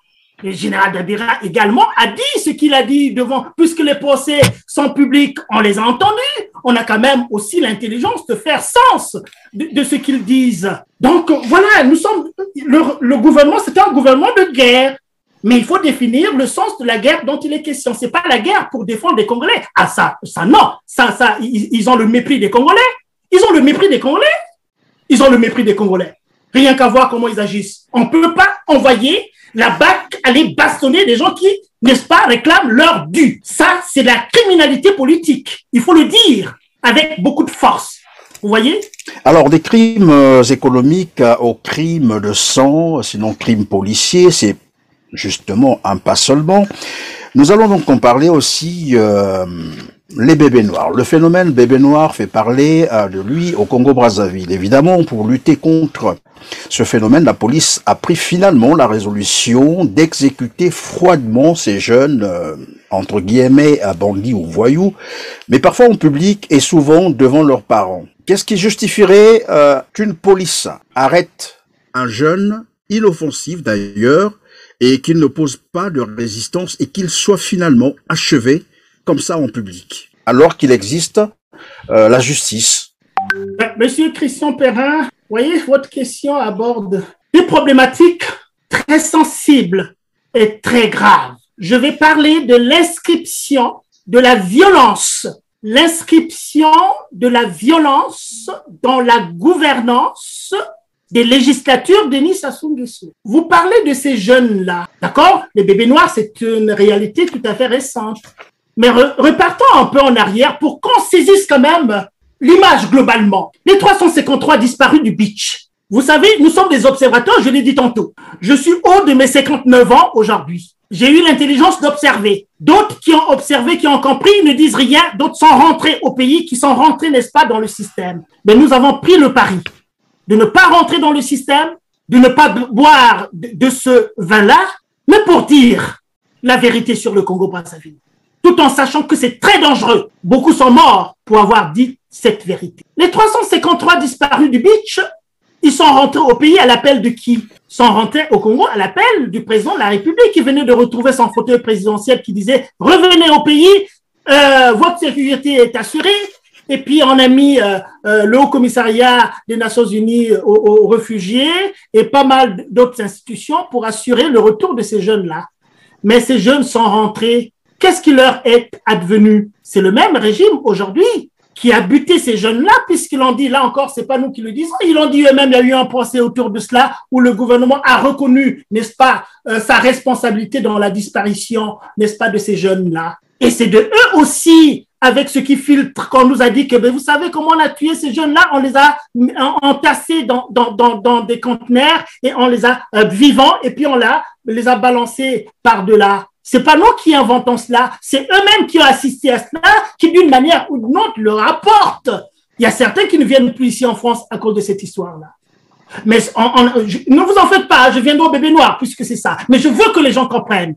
également a dit ce qu'il a dit devant, puisque les procès sont publics, on les a entendus. On a quand même aussi l'intelligence de faire sens de ce qu'ils disent. Donc voilà, nous sommes, le gouvernement, c'est un gouvernement de guerre. Mais il faut définir le sens de la guerre dont il est question. C'est pas la guerre pour défendre les Congolais. Ah, ça, non. Ça, ils ont le mépris des Congolais. Ils ont le mépris des Congolais. Ils ont le mépris des Congolais. Rien qu'à voir comment ils agissent. On ne peut pas envoyer la BAC aller bastonner des gens qui, n'est-ce pas, réclament leur dû. Ça, c'est la criminalité politique. Il faut le dire avec beaucoup de force. Vous voyez? Alors, des crimes économiques aux crimes de sang, sinon crimes policiers, c'est justement un pas seulement. Nous allons donc en parler aussi les bébés noirs. Le phénomène bébé noir fait parler de lui au Congo-Brazzaville. Évidemment, pour lutter contre ce phénomène, la police a pris finalement la résolution d'exécuter froidement ces jeunes, entre guillemets, bandits ou voyous, mais parfois en public et souvent devant leurs parents. Qu'est-ce qui justifierait qu'une police arrête un jeune, inoffensif d'ailleurs, et qu'il ne pose pas de résistance et qu'il soit finalement achevé comme ça en public, alors qu'il existe la justice? Monsieur Christian Perrin, voyez, votre question aborde des problématiques très sensibles et très graves. Je vais parler de l'inscription de la violence, l'inscription de la violence dans la gouvernance des législatures Denis Sassou Nguesso. Vous parlez de ces jeunes-là, d'accord? Les bébés noirs, c'est une réalité tout à fait récente. Mais repartons un peu en arrière pour qu'on saisisse quand même l'image globalement. Les 353 disparus du beach. Vous savez, nous sommes des observateurs, je l'ai dit tantôt. Je suis haut de mes 59 ans aujourd'hui. J'ai eu l'intelligence d'observer. D'autres qui ont observé, qui ont compris, ne disent rien. D'autres sont rentrés au pays, qui sont rentrés, n'est-ce pas, dans le système. Mais nous avons pris le pari de ne pas rentrer dans le système, de ne pas boire de ce vin-là, mais pour dire la vérité sur le Congo-Brazzaville, tout en sachant que c'est très dangereux. Beaucoup sont morts pour avoir dit cette vérité. Les 353 disparus du beach, ils sont rentrés au pays à l'appel de qui? Ils sont rentrés au Congo à l'appel du président de la République qui venait de retrouver son fauteuil présidentiel qui disait « Revenez au pays, votre sécurité est assurée ». Et puis, on a mis le Haut-Commissariat des Nations Unies aux réfugiés et pas mal d'autres institutions pour assurer le retour de ces jeunes-là. Mais ces jeunes sont rentrés. Qu'est-ce qui leur est advenu? C'est le même régime aujourd'hui qui a buté ces jeunes-là, puisqu'ils l'ont dit, là encore, c'est pas nous qui le disons, ils l'ont dit eux-mêmes, il y a eu un procès autour de cela où le gouvernement a reconnu, n'est-ce pas, sa responsabilité dans la disparition, n'est-ce pas, de ces jeunes-là. Et c'est de eux aussi, avec ce qui filtre, qu'on nous a dit que, ben, vous savez comment on a tué ces jeunes-là, on les a entassés dans des conteneurs et on les a vivants et puis on les a balancés par-delà. C'est pas nous qui inventons cela, c'est eux-mêmes qui ont assisté à cela, qui d'une manière ou d'une autre le rapportent. Il y a certains qui ne viennent plus ici en France à cause de cette histoire-là. Mais ne vous en faites pas, je viendrai au bébé noir puisque c'est ça. Mais je veux que les gens comprennent.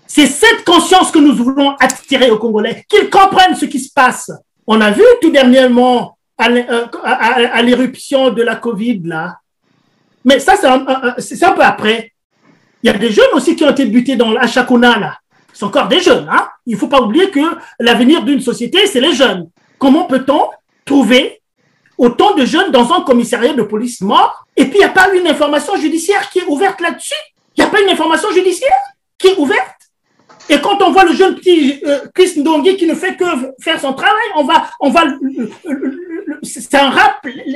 C'est cette conscience que nous voulons attirer aux Congolais, qu'ils comprennent ce qui se passe. On a vu tout dernièrement à l'éruption de la Covid, là. Mais ça, c'est un peu après. Il y a des jeunes aussi qui ont été butés dans l'Achakona, là. C'est encore des jeunes, hein. Il ne faut pas oublier que l'avenir d'une société, c'est les jeunes. Comment peut-on trouver autant de jeunes dans un commissariat de police mort et puis il n'y a pas une information judiciaire qui est ouverte là-dessus? Il n'y a pas une information judiciaire qui est ouverte? Et quand on voit le jeune petit Chris Ndongi qui ne fait que faire son travail, c'est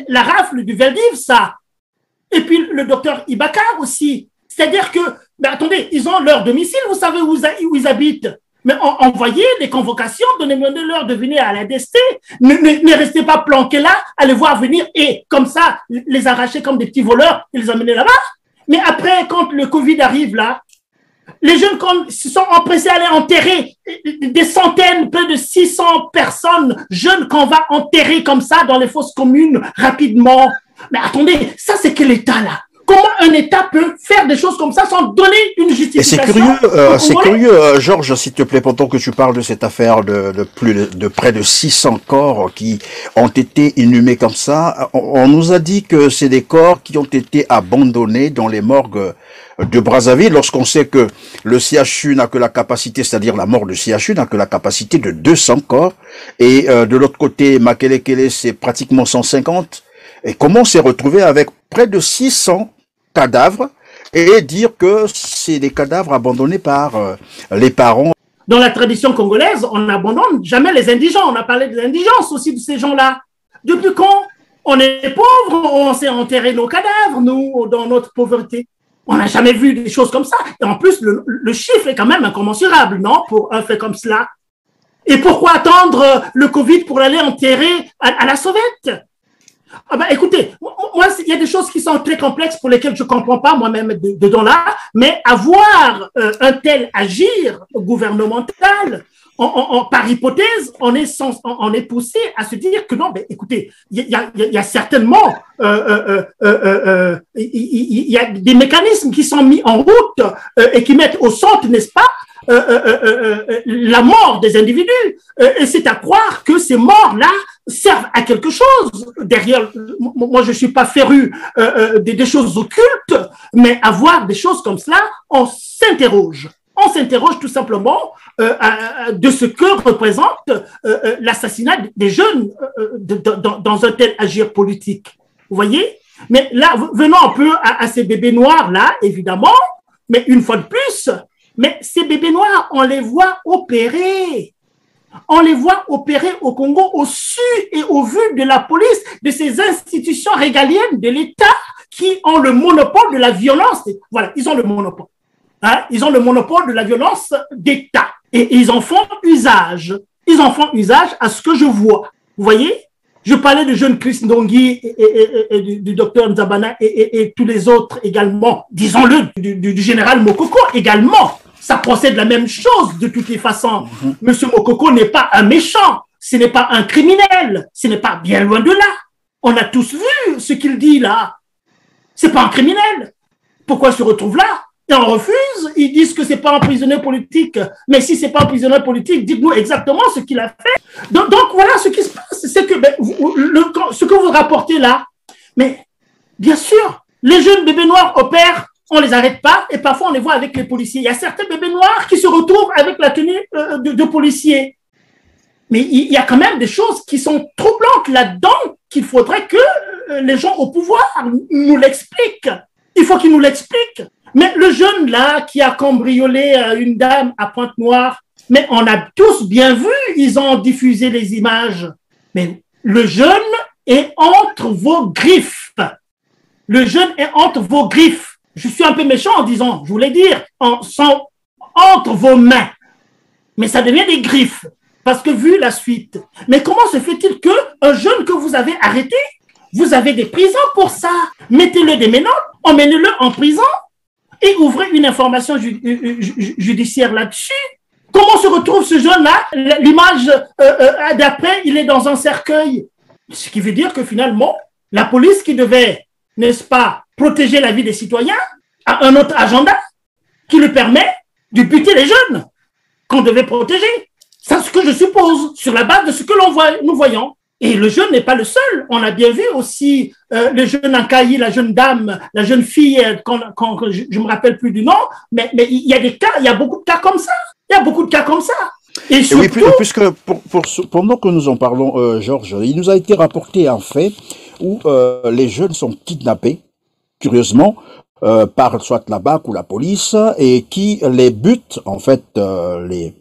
la rafle du Veldiv, ça. Et puis le docteur Ibakar aussi. C'est-à-dire que, ben attendez, ils ont leur domicile, vous savez où ils habitent. Mais envoyez des convocations, donnez-leur de venir à la DST. Ne restez pas planqués là, allez voir venir et comme ça, les arracher comme des petits voleurs et les emmener là-bas. Mais après, quand le Covid arrive là, les jeunes se sont empressés à aller enterrer des centaines, près de 600 personnes jeunes qu'on va enterrer comme ça dans les fosses communes rapidement. Mais attendez, ça c'est quel État là? Comment un État peut faire des choses comme ça sans donner une justification? Et c'est curieux, Georges, s'il te plaît, pendant que tu parles de cette affaire de près de 600 corps qui ont été inhumés comme ça, on nous a dit que c'est des corps qui ont été abandonnés dans les morgues de Brazzaville, lorsqu'on sait que le CHU n'a que la capacité, c'est-à-dire la mort du CHU n'a que la capacité de 200 corps, et de l'autre côté, Makelekele, c'est pratiquement 150. Et comment on s'est retrouvé avec près de 600 cadavres et dire que c'est des cadavres abandonnés par les parents? Dans la tradition congolaise, on n'abandonne jamais les indigents. On a parlé des indigences aussi de ces gens-là. Depuis quand on est pauvres, on s'est enterré nos cadavres, nous, dans notre pauvreté. On n'a jamais vu des choses comme ça. Et en plus, le chiffre est quand même incommensurable, non, pour un fait comme cela. Et pourquoi attendre le Covid pour aller enterrer à la sauvette? Ah ben, écoutez, moi, il y a des choses qui sont très complexes pour lesquelles je ne comprends pas moi-même dedans là, mais avoir un tel agir gouvernemental, par hypothèse, on est poussé à se dire que non, ben, écoutez, il y a certainement il y a des mécanismes qui sont mis en route et qui mettent au centre, n'est-ce pas, la mort des individus. Et c'est à croire que ces morts-là servent à quelque chose. Derrière, moi, je ne suis pas féru des choses occultes, mais à voir des choses comme cela, on s'interroge. On s'interroge tout simplement de ce que représente l'assassinat des jeunes dans un tel agir politique. Vous voyez? Mais là, venons un peu à ces bébés noirs-là, évidemment, mais une fois de plus, mais ces bébés noirs, on les voit opérer. On les voit opérer au Congo au su et au vu de la police, de ces institutions régaliennes de l'État qui ont le monopole de la violence. Voilà, ils ont le monopole. Hein? Ils ont le monopole de la violence d'État. Et ils en font usage. Ils en font usage à ce que je vois. Vous voyez? Je parlais de jeune Chris Ndongi et du docteur Nzabana et tous les autres également, disons-le, du général Mokoko également. Ça procède la même chose de toutes les façons. Monsieur Mokoko n'est pas un méchant, ce n'est pas un criminel, ce n'est pas bien loin de là. On a tous vu ce qu'il dit là. C'est pas un criminel. Pourquoi il se retrouve là? Et on refuse, ils disent que c'est pas un prisonnier politique. Mais si c'est pas un prisonnier politique, dites-nous exactement ce qu'il a fait. Donc voilà ce qui se passe, c'est que ce que vous rapportez là, mais bien sûr, les jeunes bébés noirs opèrent, on les arrête pas et parfois on les voit avec les policiers. Il y a certains bébés noirs qui se retrouvent avec la tenue de policiers. Mais il y a quand même des choses qui sont troublantes là-dedans qu'il faudrait que les gens au pouvoir nous l'expliquent. Il faut qu'ils nous l'expliquent. Mais le jeune là qui a cambriolé une dame à Pointe-Noire, mais on a tous bien vu, ils ont diffusé les images. Mais le jeune est entre vos griffes. Le jeune est entre vos griffes. Je suis un peu méchant en disant, je voulais dire, entre vos mains. Mais ça devient des griffes, parce que vu la suite. Mais comment se fait-il qu'un jeune que vous avez arrêté, vous avez des prisons pour ça? Mettez-le des menottes, emmenez-le en prison et ouvrez une information judiciaire là-dessus. Comment se retrouve ce jeune-là? L'image d'après, il est dans un cercueil. Ce qui veut dire que finalement, la police qui devait, n'est-ce pas, protéger la vie des citoyens, a un autre agenda qui lui permet de buter les jeunes qu'on devait protéger. C'est ce que je suppose, sur la base de ce que nous voyons. Et le jeune n'est pas le seul. On a bien vu aussi le jeune Ankaï, la jeune dame, la jeune fille, je me rappelle plus du nom, mais il y a des cas, il y a beaucoup de cas comme ça. Il y a beaucoup de cas comme ça. Et surtout, oui, puisque pendant que nous en parlons, Georges, il nous a été rapporté un fait où les jeunes sont kidnappés, curieusement, par soit la BAC ou la police, et qui les butent, en fait, les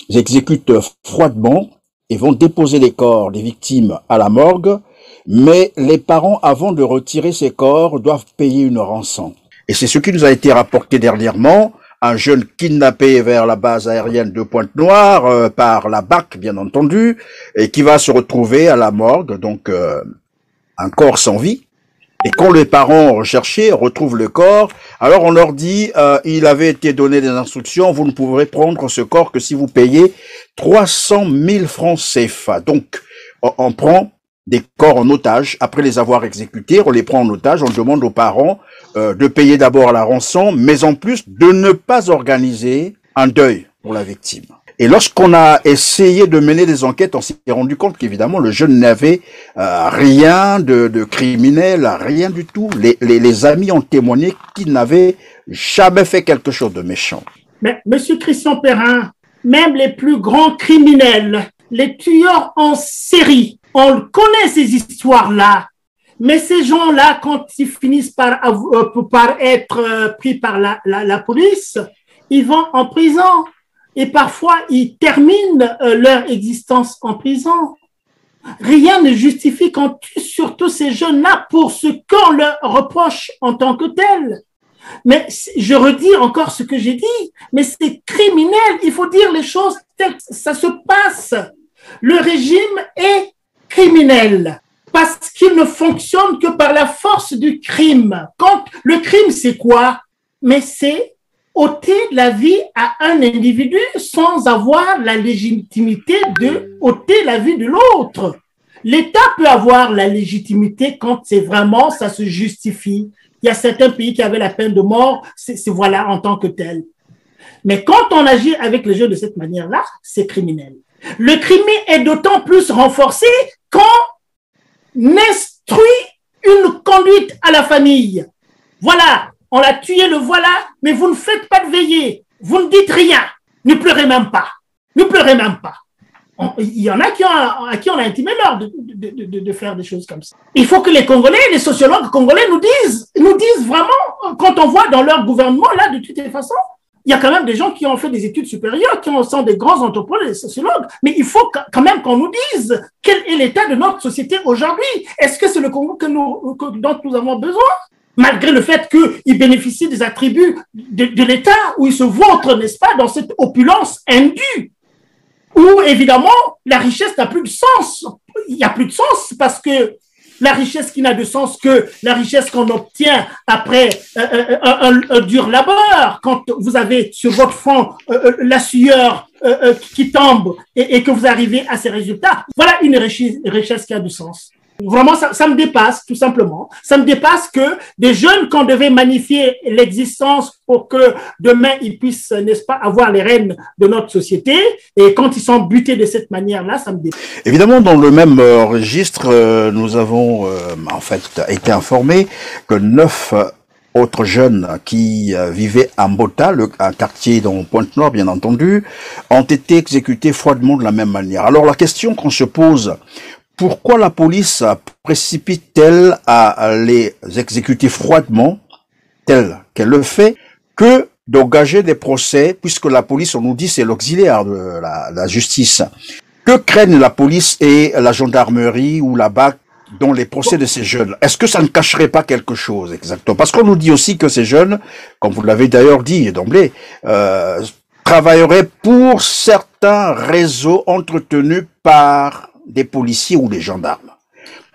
exécutent froidement, et vont déposer les corps des victimes à la morgue, mais les parents, avant de retirer ces corps, doivent payer une rançon. Et c'est ce qui nous a été rapporté dernièrement, un jeune kidnappé vers la base aérienne de Pointe-Noire, par la BAC, bien entendu, et qui va se retrouver à la morgue, donc un corps sans vie. Et quand les parents ont recherché, retrouvent le corps, alors on leur dit, il avait été donné des instructions, vous ne pourrez prendre ce corps que si vous payez 300 000 francs CFA. Donc, on prend des corps en otage, après les avoir exécutés, on les prend en otage, on demande aux parents de payer d'abord la rançon, mais en plus de ne pas organiser un deuil pour la victime. Et lorsqu'on a essayé de mener des enquêtes, on s'est rendu compte qu'évidemment le jeune n'avait rien de criminel, rien du tout. Les amis ont témoigné qu'il n'avait jamais fait quelque chose de méchant. Mais Monsieur Christian Perrin, même les plus grands criminels, les tueurs en série, on connaît ces histoires-là. Mais ces gens-là, quand ils finissent par être pris par la police, ils vont en prison. Et parfois, ils terminent leur existence en prison. Rien ne justifie qu'on tue surtout ces jeunes-là pour ce qu'on leur reproche en tant que tel. Mais je redis encore ce que j'ai dit, mais c'est criminel. Il faut dire les choses telles que ça se passe. Le régime est criminel. parce qu'il ne fonctionne que par la force du crime. Quand le crime, c'est quoi? Mais c'est ôter la vie à un individu sans avoir la légitimité de ôter la vie de l'autre. L'État peut avoir la légitimité quand c'est vraiment, ça se justifie. Il y a certains pays qui avaient la peine de mort, c'est voilà en tant que tel. Mais quand on agit avec les jeunes de cette manière-là, c'est criminel. Le crime est d'autant plus renforcé quand on instruit une conduite à la famille. Voilà, on l'a tué, le voilà, mais vous ne faites pas de veillée, vous ne dites rien, ne pleurez même pas, ne pleurez même pas. Il y en a à qui on a intimé l'ordre de faire des choses comme ça. Il faut que les Congolais, les sociologues congolais nous disent vraiment, quand on voit dans leur gouvernement, là, de toutes les façons, il y a quand même des gens qui ont fait des études supérieures, qui sont des grands anthropologues et sociologues, mais il faut quand même qu'on nous dise quel est l'état de notre société aujourd'hui. Est-ce que c'est le Congo dont nous avons besoin? Malgré le fait qu'il bénéficie des attributs de l'État, où il se vautre, n'est-ce pas, dans cette opulence indue, où évidemment la richesse n'a plus de sens. Il n'y a plus de sens parce que la richesse qui n'a de sens que la richesse qu'on obtient après un dur labeur, quand vous avez sur votre front la sueur qui tombe et que vous arrivez à ces résultats. Voilà une richesse qui a du sens. Vraiment, ça me dépasse, tout simplement. Ça me dépasse que des jeunes qu'on devait magnifier l'existence pour que demain, ils puissent, n'est-ce pas, avoir les rênes de notre société. Et quand ils sont butés de cette manière-là, ça me dépasse. Évidemment, dans le même registre, nous avons en fait été informés que 9 autres jeunes qui vivaient à Mbota, un quartier dans Pointe-Noire, bien entendu, ont été exécutés froidement de la même manière. Alors la question qu'on se pose, pourquoi la police précipite-t-elle à les exécuter froidement, tel qu'elle le fait, que d'engager des procès, puisque la police, on nous dit, c'est l'auxiliaire de la justice. Que craignent la police et la gendarmerie ou la BAC dans les procès de ces jeunes? Est-ce que ça ne cacherait pas quelque chose exactement? Parce qu'on nous dit aussi que ces jeunes, comme vous l'avez d'ailleurs dit d'emblée, travailleraient pour certains réseaux entretenus par des policiers ou des gendarmes.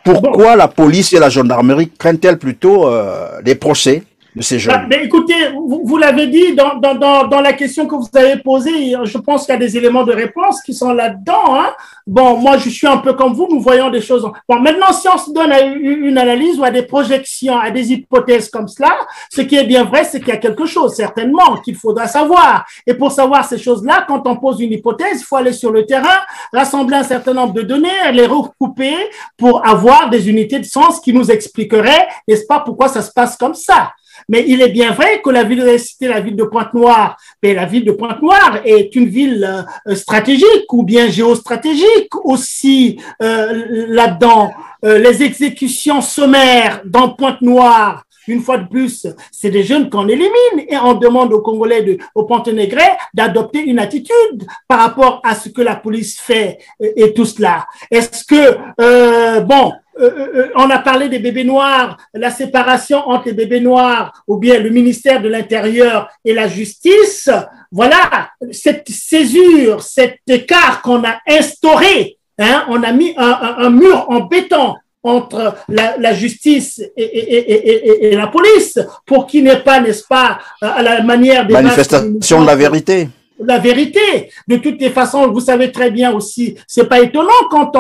Pourquoi la police et la gendarmerie craignent-elles plutôt les procès de ces jeunes? Mais écoutez, vous l'avez dit dans la question que vous avez posée, je pense qu'il y a des éléments de réponse qui sont là-dedans. Hein. Bon, moi, je suis un peu comme vous, nous voyons des choses. Bon, maintenant, si on se donne à une analyse ou à des projections, à des hypothèses comme cela, ce qui est bien vrai, c'est qu'il y a quelque chose, certainement, qu'il faudra savoir. Et pour savoir ces choses-là, quand on pose une hypothèse, il faut aller sur le terrain, rassembler un certain nombre de données, les recouper pour avoir des unités de sens qui nous expliqueraient, n'est-ce pas, pourquoi ça se passe comme ça. Mais il est bien vrai que la ville de Pointe-Noire, mais la ville de Pointe-Noire est une ville stratégique ou bien géostratégique aussi là-dedans. Les exécutions sommaires dans Pointe-Noire, une fois de plus, c'est des jeunes qu'on élimine et on demande aux Congolais, aux Pontenegrais d'adopter une attitude par rapport à ce que la police fait et tout cela. Est-ce que, on a parlé des bébés noirs, la séparation entre les bébés noirs ou bien le ministère de l'Intérieur et la justice. Voilà, cette césure, cet écart qu'on a instauré, hein, on a mis un mur en béton entre la justice et la police pour qu'il n'y ait pas, n'est-ce pas, à la manière des manifestation de la vérité. La vérité. De toutes les façons, vous savez très bien aussi, c'est pas étonnant quand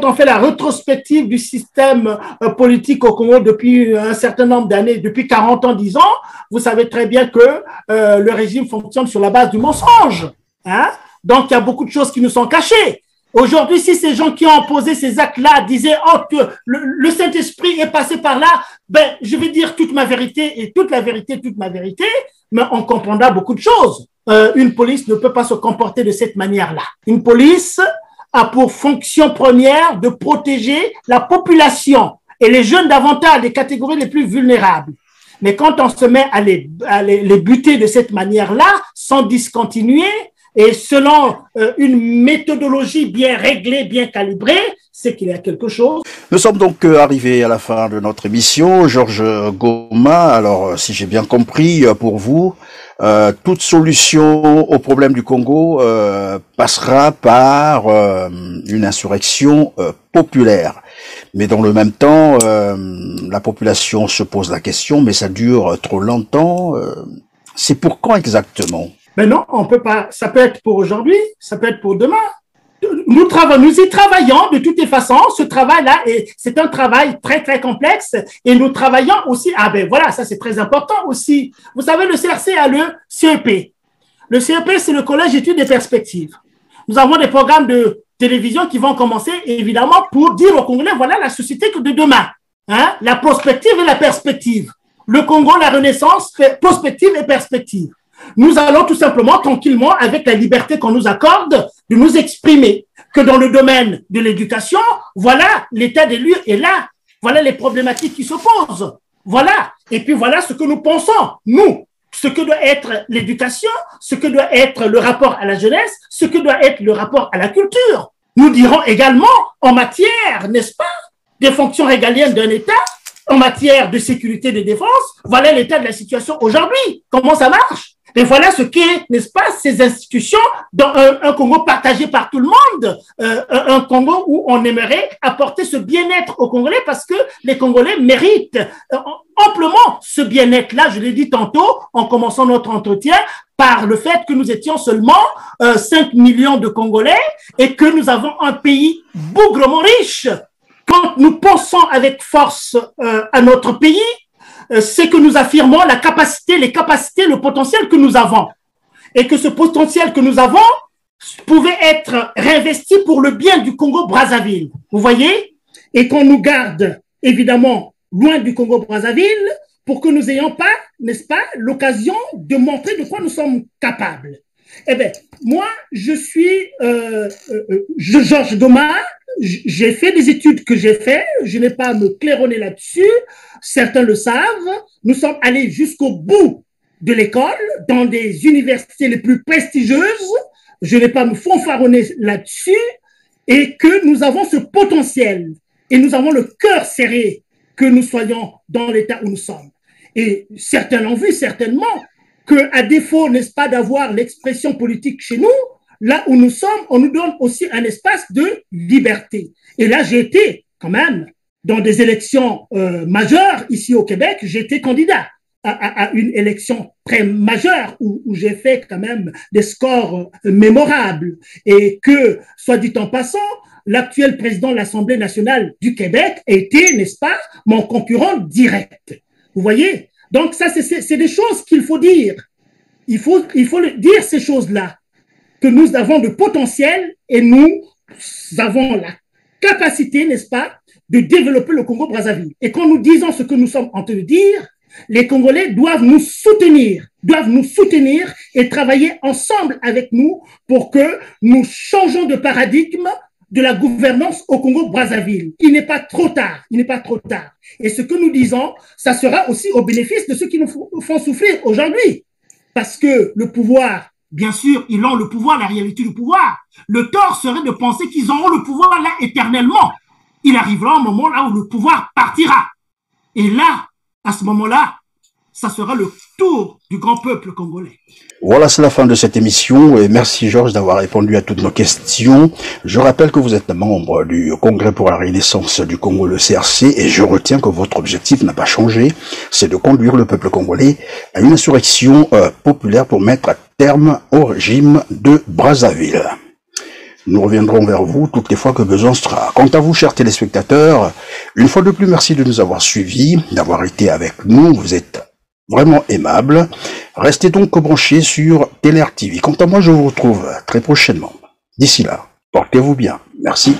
on fait la rétrospective du système politique au Congo depuis un certain nombre d'années, depuis 40 ans, 10 ans, vous savez très bien que le régime fonctionne sur la base du mensonge. Hein? Donc, il y a beaucoup de choses qui nous sont cachées. Aujourd'hui, si ces gens qui ont posé ces actes-là disaient « Oh, que le Saint-Esprit est passé par là », ben, je vais dire toute ma vérité et toute la vérité, toute ma vérité, mais on comprendra beaucoup de choses. Une police ne peut pas se comporter de cette manière-là. Une police a pour fonction première de protéger la population et les jeunes davantage, les catégories les plus vulnérables. Mais quand on se met à les buter de cette manière-là, sans discontinuer, et selon une méthodologie bien réglée, bien calibrée, c'est qu'il y a quelque chose. Nous sommes donc arrivés à la fin de notre émission. Georges Goma, alors si j'ai bien compris, pour vous, toute solution au problème du Congo passera par une insurrection populaire. Mais dans le même temps, la population se pose la question, mais ça dure trop longtemps. C'est pour quand exactement? Mais non, on peut pas. Ça peut être pour aujourd'hui, ça peut être pour demain. Nous y travaillons de toutes les façons. Ce travail-là, c'est un travail très, très complexe. Et nous travaillons aussi, voilà, ça c'est très important aussi. Vous savez, le CRC a le CEP. Le CEP, c'est le Collège d'études des perspectives. Nous avons des programmes de télévision qui vont commencer, évidemment, pour dire aux Congolais, voilà la société de demain. Hein? La prospective et la perspective. Le Congo, la renaissance, prospective et perspective. Nous allons tout simplement, tranquillement, avec la liberté qu'on nous accorde, de nous exprimer que dans le domaine de l'éducation, voilà, l'état des lieux est là. Voilà les problématiques qui se posent. Voilà. Et puis voilà ce que nous pensons, nous, ce que doit être l'éducation, ce que doit être le rapport à la jeunesse, ce que doit être le rapport à la culture. Nous dirons également en matière, n'est-ce pas, des fonctions régaliennes d'un État, en matière de sécurité et de défense, voilà l'état de la situation aujourd'hui. Comment ça marche? Et voilà ce qu'est, n'est-ce pas, ces institutions dans un Congo partagé par tout le monde, un Congo où on aimerait apporter ce bien-être aux Congolais parce que les Congolais méritent amplement ce bien-être-là. Je l'ai dit tantôt en commençant notre entretien, par le fait que nous étions seulement 5 millions de Congolais et que nous avons un pays bougrement riche. Quand nous pensons avec force à notre pays, c'est que nous affirmons la capacité, les capacités, le potentiel que nous avons. Et que ce potentiel que nous avons pouvait être réinvesti pour le bien du Congo-Brazzaville. Vous voyez? Et qu'on nous garde, évidemment, loin du Congo-Brazzaville pour que nous n'ayons pas, n'est-ce pas, l'occasion de montrer de quoi nous sommes capables. Eh bien, moi, je suis Georges Goma. J'ai fait des études que j'ai fait, je n'ai pas à me claironner là-dessus, certains le savent, nous sommes allés jusqu'au bout de l'école, dans des universités les plus prestigieuses, je n'ai pas à me fanfaronner là-dessus, et que nous avons ce potentiel, et nous avons le cœur serré que nous soyons dans l'état où nous sommes. Et certains l'ont vu certainement, qu'à défaut, n'est-ce pas, d'avoir l'expression politique chez nous, là où nous sommes, on nous donne aussi un espace de liberté. Et là, j'ai été quand même dans des élections majeures ici au Québec, j'ai été candidat à une élection très majeure où j'ai fait quand même des scores mémorables et que, soit dit en passant, l'actuel président de l'Assemblée nationale du Québec était, n'est-ce pas, mon concurrent direct. Vous voyez? Donc ça, c'est des choses qu'il faut dire. Il faut dire ces choses-là, que nous avons de potentiel et nous avons la capacité, n'est-ce pas, de développer le Congo-Brazzaville. Et quand nous disons ce que nous sommes en train de dire, les Congolais doivent nous soutenir et travailler ensemble avec nous pour que nous changeons de paradigme de la gouvernance au Congo-Brazzaville. Il n'est pas trop tard, Et ce que nous disons, ça sera aussi au bénéfice de ceux qui nous font souffrir aujourd'hui. Parce que le pouvoir, bien sûr, ils ont le pouvoir, la réalité du pouvoir. Le tort serait de penser qu'ils auront le pouvoir là éternellement. Il arrivera un moment là où le pouvoir partira. Et là, à ce moment-là, ça sera le tour du grand peuple congolais. Voilà, c'est la fin de cette émission et merci Georges d'avoir répondu à toutes nos questions. Je rappelle que vous êtes membre du Congrès pour la Renaissance du Congo, le CRC, et je retiens que votre objectif n'a pas changé, c'est de conduire le peuple congolais à une insurrection populaire pour mettre à terme au régime de Brazzaville. Nous reviendrons vers vous toutes les fois que besoin sera. Quant à vous, chers téléspectateurs, une fois de plus, merci de nous avoir suivis, d'avoir été avec nous. Vous êtes vraiment aimable. Restez donc branchés sur TLR TV. Quant à moi, je vous retrouve très prochainement. D'ici là, portez-vous bien. Merci.